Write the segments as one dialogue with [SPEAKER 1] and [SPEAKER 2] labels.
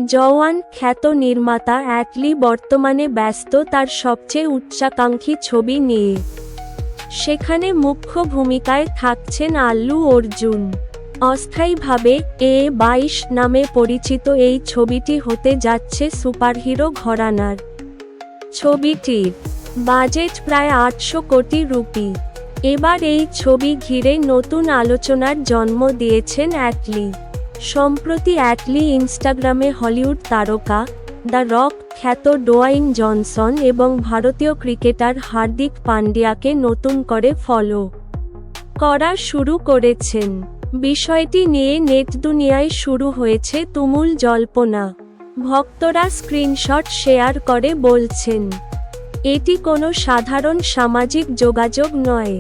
[SPEAKER 1] জওয়ান খ্যাত নির্মাতা অ্যাটলি বর্তমানে ব্যস্ত তার সবচেয়ে উচ্চাকাঙ্ক্ষী ছবি নিয়ে। সেখানে মুখ্য ভূমিকায় থাকছেন আল্লু অর্জুন। অস্থায়ীভাবে A22 নামে পরিচিত এই ছবিটি হতে যাচ্ছে সুপারহিরো ঘরানার। ছবিটির বাজেট প্রায় 800 কোটি রুপি। এবার এই ছবি ঘিরে নতুন আলোচনার জন্ম দিয়েছেন অ্যাটলি। সম্প্রতি অ্যাটলি ইনস্টাগ্রামে হলিউড তারকা দ্য রক খ্যাত ডোয়াইন জনসন এবং ভারতীয় ক্রিকেটার হার্দিক পান্ডিয়াকে নতুন করে ফলো করা শুরু করেছেন। বিষয়টি নিয়ে নেট দুনিয়ায় শুরু হয়েছে তুমুল জল্পনা। ভক্তরা স্ক্রিনশট শেয়ার করে বলছেন, এটি কোনো সাধারণ সামাজিক যোগাযোগ নয়,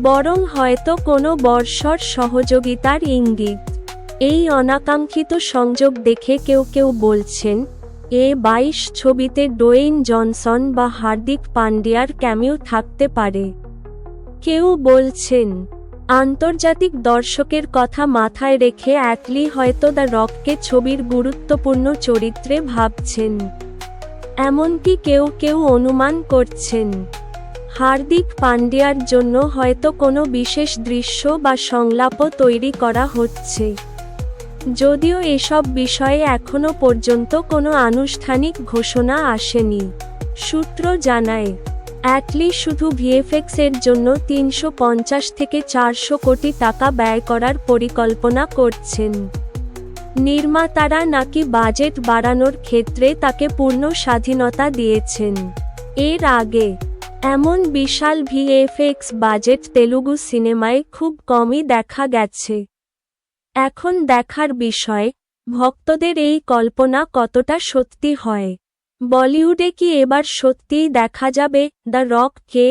[SPEAKER 1] বরং হয়তো কোনো বর্ষর সহযোগিতার ইঙ্গিত। এই অনাকাঙ্ক্ষিত সংযোগ দেখে কেউ কেউ বলছেন, A22 ছবিতে ডোয়েইন জনসন বা হার্দিক পান্ডিয়ার ক্যামিও থাকতে পারে। কেউ বলছেন, আন্তর্জাতিক দর্শকের কথা মাথায় রেখে অ্যাটলি হয়তো দ্য রককে ছবির গুরুত্বপূর্ণ চরিত্রে ভাবছেন। এমনকি কেউ কেউ অনুমান করছেন, হার্দিক পান্ডিয়ার জন্য হয়তো কোনো বিশেষ দৃশ্য বা সংলাপও তৈরি করা হচ্ছে। যদিও এসব বিষয়ে এখনও পর্যন্ত কোনো আনুষ্ঠানিক ঘোষণা আসেনি। সূত্র জানায়, অ্যাটলি শুধু ভিএফএক্সের জন্য 350 থেকে 400 কোটি টাকা ব্যয় করার পরিকল্পনা করছেন। নির্মাতারা নাকি বাজেট বাড়ানোর ক্ষেত্রে তাকে পূর্ণ স্বাধীনতা দিয়েছেন। এর আগে এমন বিশাল ভিএফএক্স বাজেট তেলুগু সিনেমায় খুব কমই দেখা গেছে। এখন দেখার বিষয়, ভক্তদের এই কল্পনা কতটা সত্যি হয়। বলিউডে কি এবার সত্যিই দেখা যাবে দ্য রককে?